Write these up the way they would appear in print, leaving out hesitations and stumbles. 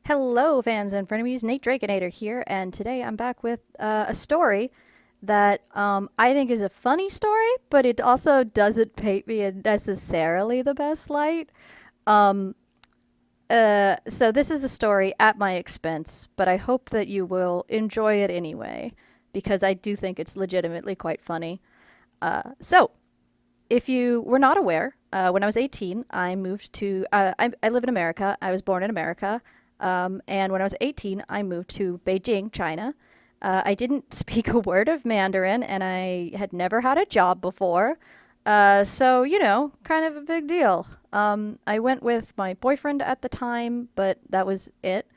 Hello, fans and frenemies. Nate Draikinator here, and today I'm back with a story that I think is a funny story, but it also doesn't paint me in necessarily the best light. Um, so this is a story at my expense, but I hope that you will enjoy it anyway, because I do think it's legitimately quite funny. So, if you were not aware, when I was 18, I moved to, I live in America. I was born in America. And when I was 18, I moved to Beijing, China. I didn't speak a word of Mandarin, and I had never had a job before. So, kind of a big deal. I went with my boyfriend at the time, but that was it.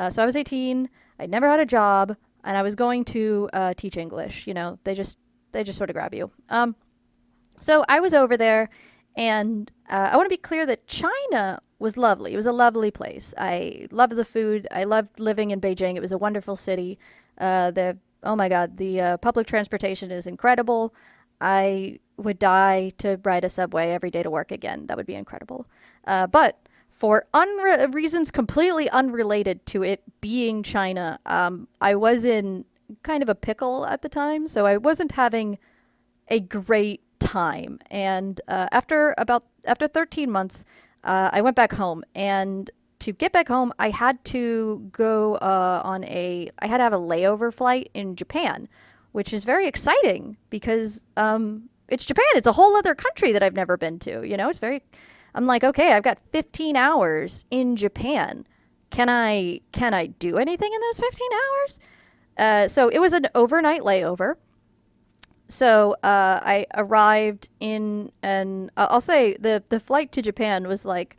So I was 18, I'd never had a job, and I was going to teach English. They just sort of grab you. So I was over there, and I want to be clear that China was lovely. It was a lovely place. I loved the food. I loved living in Beijing. It was a wonderful city. Oh my God, the public transportation is incredible. I would die to ride a subway every day to work again. That would be incredible. But for reasons completely unrelated to it being China, I was in kind of a pickle at the time, so I wasn't having a great time. And after 13 months, I went back home. And to get back home, I had to go I had to have a layover flight in Japan, which is very exciting because it's Japan. It's a whole other country that I've never been to. I'm like, okay, I've got 15 hours in Japan. Can I do anything in those 15 hours? So it was an overnight layover. So I arrived in, and I'll say the flight to Japan was like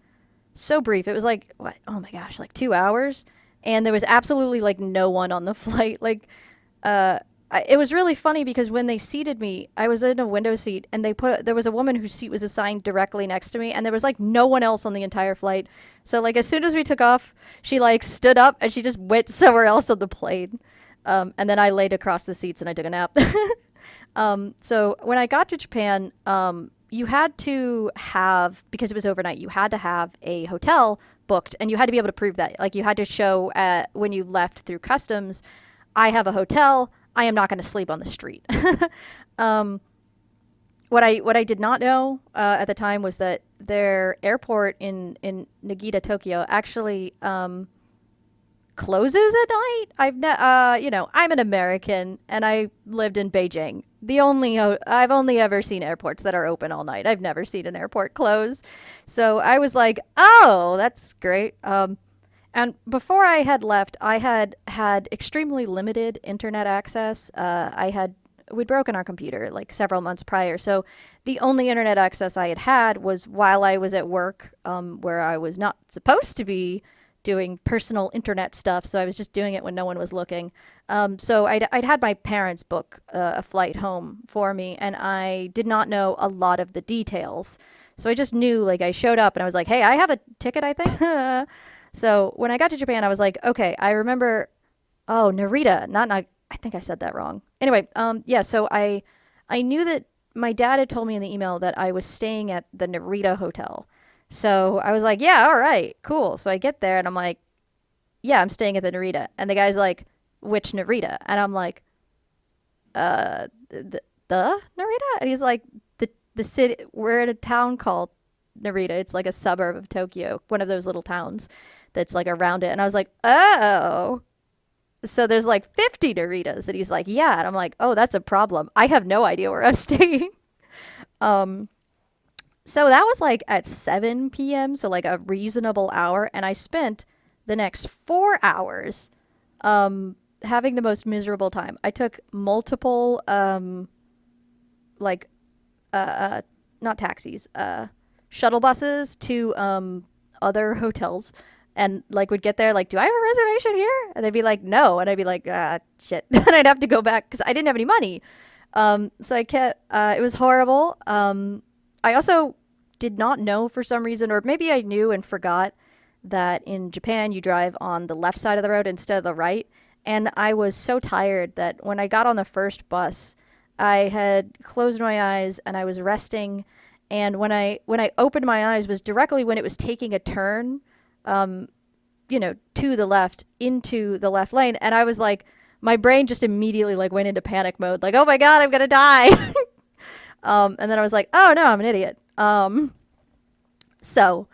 so brief. It was like, what? Oh my gosh, like 2 hours, and there was absolutely like no one on the flight. It was really funny because when they seated me, I was in a window seat, and there was a woman whose seat was assigned directly next to me, and there was like no one else on the entire flight. So like as soon as we took off, she like stood up and she just went somewhere else on the plane. And then I laid across the seats and I took a nap. So when I got to Japan, you had to have, because it was overnight, you had to have a hotel booked, and you had to be able to prove that. Like you had to show when you left through customs, I have a hotel. I am not going to sleep on the street. What I did not know at the time was that their airport in Nagita, Tokyo, actually closes at night. I'm an American and I lived in Beijing. I've only ever seen airports that are open all night. I've never seen an airport close. So I was like, oh, that's great. And before I had left, I had extremely limited internet access. We'd broken our computer like several months prior. So the only internet access I had was while I was at work, where I was not supposed to be doing personal internet stuff. So I was just doing it when no one was looking. So I'd had my parents book a flight home for me, and I did not know a lot of the details. So I just knew, like, I showed up and I was like, hey, I have a ticket, I think. So when I got to Japan, I was like, okay, I remember, oh, Narita, not, I think I said that wrong. Anyway, yeah, so I knew that my dad had told me in the email that I was staying at the Narita Hotel. So I was like, yeah, all right, cool. So I get there and I'm like, yeah, I'm staying at the Narita. And the guy's like, which Narita? And I'm like, the Narita? And he's like, the city, we're in a town called Narita. It's like a suburb of Tokyo, one of those little towns that's like around it. And I was like, oh, so there's like 50 Naritas. And he's like, yeah. And I'm like, oh, that's a problem. I have no idea where I'm staying. So that was like at 7 p.m., so like a reasonable hour, and I spent the next 4 hours having the most miserable time. I took multiple like not taxis, shuttle buses to other hotels, and like would get there like, do I have a reservation here? And they'd be like, no, and I'd be like, shit, and I'd have to go back because I didn't have any money. So I kept it was horrible. I also did not know for some reason, or maybe I knew and forgot, that in Japan you drive on the left side of the road instead of the right. And I was so tired that when I got on the first bus, I had closed my eyes and I was resting. And when I opened my eyes was directly when it was taking a turn, to to the left into the left lane, and I was like, my brain just immediately like went into panic mode, like, oh my god, I'm gonna die. And then I was like, oh no, I'm an idiot. So,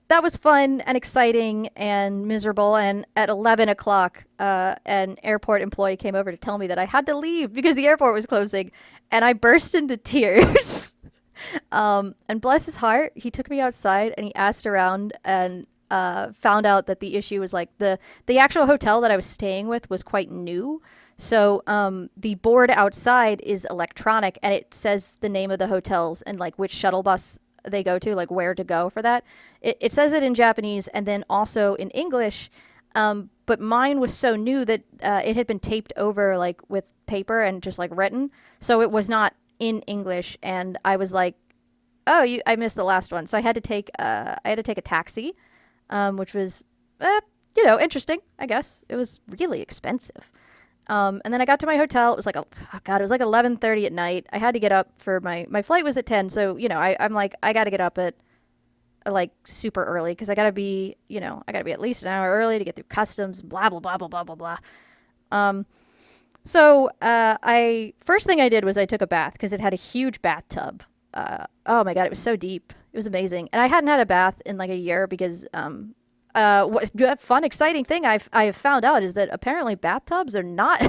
that was fun and exciting and miserable. And at 11 o'clock, an airport employee came over to tell me that I had to leave because the airport was closing. And I burst into tears. And bless his heart, he took me outside and he asked around and found out that the issue was like the actual hotel that I was staying with was quite new. So the board outside is electronic and it says the name of the hotels and like which shuttle bus they go to, like where to go for that. It says it in Japanese and then also in English. But mine was so new that it had been taped over like with paper and just like written. So it was not in English. And I was like, oh, I missed the last one. So I had to take a taxi, which was, interesting, I guess. It was really expensive. And then I got to my hotel. It was like, it was like 11:30 at night. I had to get up for my flight was at 10. So, I'm like, I got to get up at like super early because I got to be at least an hour early to get through customs, blah, blah, blah, blah, blah, blah, blah. So first thing I did was I took a bath because it had a huge bathtub. Oh my God, it was so deep. It was amazing. And I hadn't had a bath in like a year because, what fun, exciting thing I've found out is that apparently bathtubs are not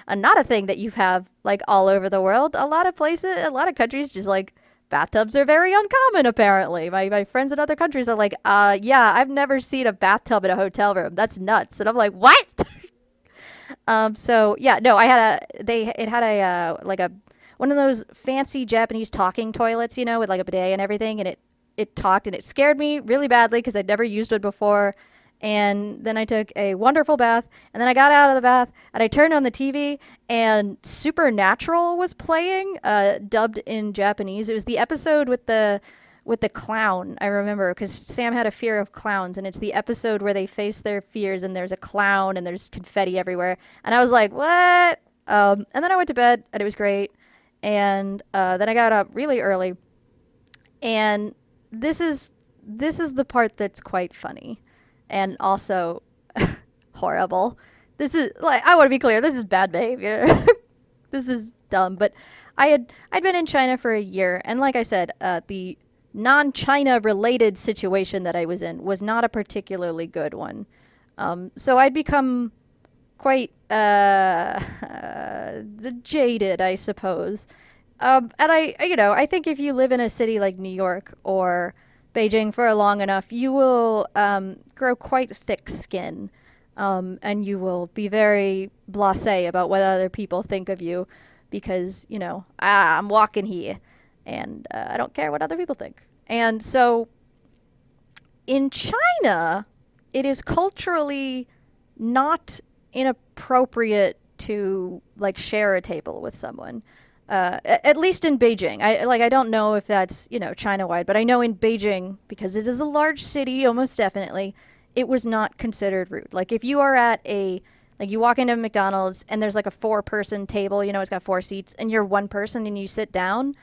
not a thing that you have like all over the world. A lot of countries just like bathtubs are very uncommon. Apparently, my friends in other countries are like, yeah, I've never seen a bathtub in a hotel room. That's nuts. And I'm like, what? So yeah, no, it had a one of those fancy Japanese talking toilets, with like a bidet and everything, and it talked and it scared me really badly because I'd never used it before. And then I took a wonderful bath and then I got out of the bath and I turned on the TV and Supernatural was playing, dubbed in Japanese. It was the episode with the clown, I remember, because Sam had a fear of clowns, and it's the episode where they face their fears and there's a clown and there's confetti everywhere. And I was like, what? And then I went to bed and it was great. And then I got up really early. And this is the part that's quite funny and also horrible. This is like, I want to be clear, this is bad behavior. This is dumb. But I'd been in China for a year, and like I said, the non-China related situation that I was in was not a particularly good one. So I'd become quite jaded, I suppose. And I think if you live in a city like New York or Beijing for long enough, you will grow quite thick skin, and you will be very blasé about what other people think of you because, I'm walking here and I don't care what other people think. And so in China, it is culturally not inappropriate to like share a table with someone. At least in Beijing. I don't know if that's, China-wide, but I know in Beijing, because it is a large city, almost definitely, it was not considered rude. Like if you are at you walk into McDonald's and there's like a 4-person table, it's got 4 seats, and you're one person and you sit down,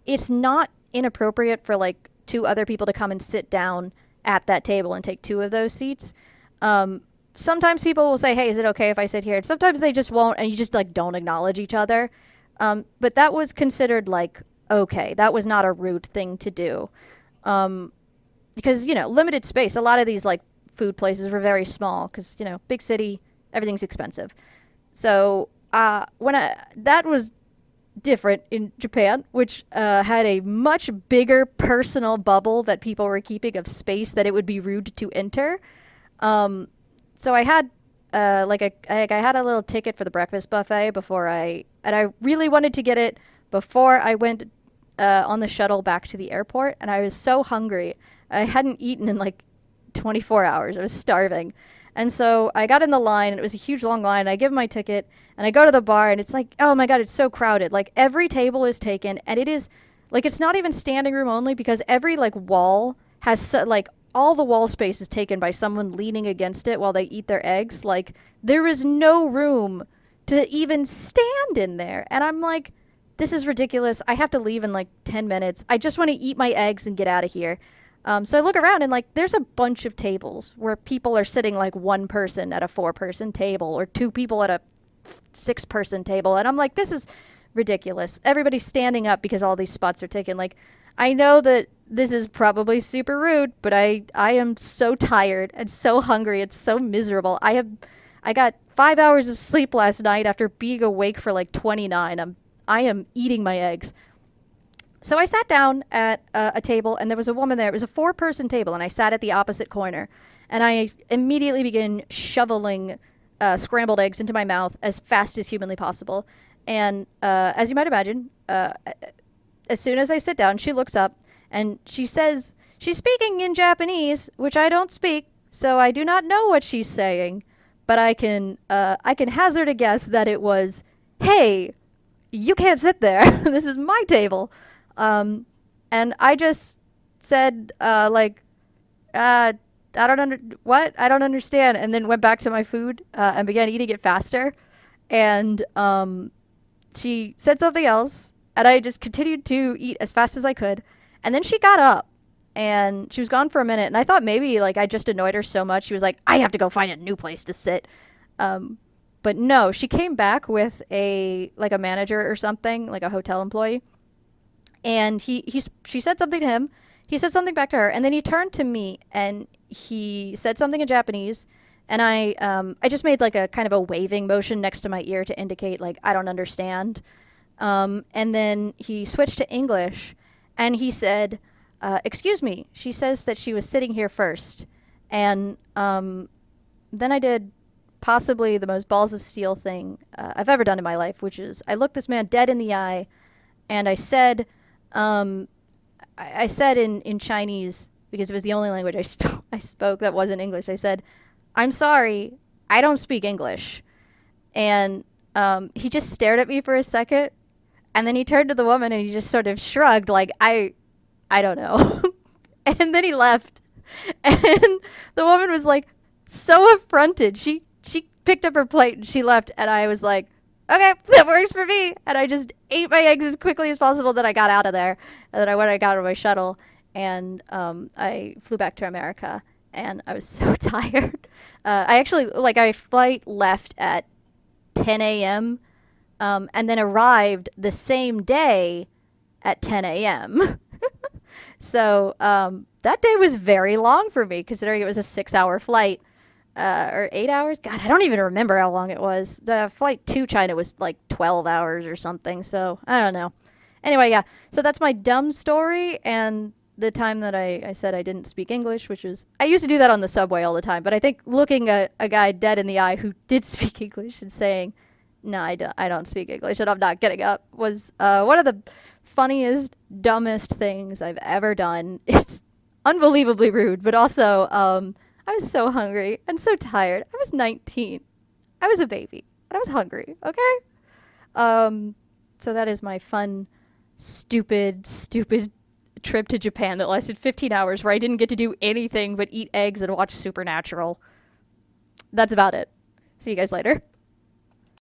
it's not inappropriate for like 2 other people to come and sit down at that table and take 2 of those seats. Sometimes people will say, hey, is it okay if I sit here? And sometimes they just won't, and you just like don't acknowledge each other. But that was considered like, okay, that was not a rude thing to do. Because, limited space. A lot of these like food places were very small because, big city, everything's expensive. So that was different in Japan, which had a much bigger personal bubble that people were keeping of space that it would be rude to enter. So I had I had a little ticket for the breakfast buffet and I really wanted to get it before I went on the shuttle back to the airport, and I was so hungry. I hadn't eaten in like 24 hours. I was starving. And so I got in the line, and it was a huge long line. I give my ticket and I go to the bar, and it's like, oh my God, it's so crowded. Like every table is taken, and it is like, it's not even standing room only because every like wall has all the wall space is taken by someone leaning against it while they eat their eggs. Like, there is no room to even stand in there. And I'm like, this is ridiculous. I have to leave in like 10 minutes. I just want to eat my eggs and get out of here. So I look around and like there's a bunch of tables where people are sitting like one person at a 4-person table or 2 people at a 6-person table, and I'm like, this is ridiculous. Everybody's standing up because all these spots are taken. Like, I know that this is probably super rude, but I am so tired and so hungry. It's so miserable. I got 5 hours of sleep last night after being awake for like 29. I am eating my eggs. So I sat down at a table, and there was a woman there. It was a 4-person table, and I sat at the opposite corner. And I immediately began shoveling scrambled eggs into my mouth as fast as humanly possible. And as you might imagine, as soon as I sit down, she looks up, and she says, she's speaking in Japanese, which I don't speak, so I do not know what she's saying. But I can hazard a guess that it was, "Hey, you can't sit there. This is my table." And I just said, I don't understand. And then went back to my food, and began eating it faster. And, she said something else, and I just continued to eat as fast as I could. And then she got up, and she was gone for a minute. And I thought maybe like I just annoyed her so much. She was like, "I have to go find a new place to sit." But no, she came back with a manager or something, like a hotel employee. And she said something to him. He said something back to her, and then he turned to me and he said something in Japanese. And I just made like a kind of a waving motion next to my ear to indicate like I don't understand. And then he switched to English, and he said, "Excuse me." She says that she was sitting here first, and then I did possibly the most balls of steel thing I've ever done in my life, which is I looked this man dead in the eye, and I said, I said in Chinese, because it was the only language I spoke that wasn't English. I said, "I'm sorry, I don't speak English." And he just stared at me for a second, and then he turned to the woman and he just sort of shrugged like, I don't know. And then he left. And the woman was like so affronted. She picked up her plate and she left, and I was like, "Okay, that works for me." And I just ate my eggs as quickly as possible. Then I got out of there. And then I got on my shuttle, and I flew back to America, and I was so tired. I actually, like, my flight left at 10 a.m. And then arrived the same day at 10 a.m. So that day was very long for me, considering it was a 6-hour flight. Or 8 hours? God, I don't even remember how long it was. The flight to China was like 12 hours or something, so I don't know. Anyway, yeah, so that's my dumb story, and the time that I said I didn't speak English, which was, I used to do that on the subway all the time, but I think looking at a guy dead in the eye who did speak English and saying, "No, I don't speak English, and I'm not getting up," was one of the funniest, dumbest things I've ever done. It's unbelievably rude, but also, I was so hungry and so tired. I was 19. I was a baby, and I was hungry, okay? So that is my fun, stupid trip to Japan that lasted 15 hours where I didn't get to do anything but eat eggs and watch Supernatural. That's about it. See you guys later.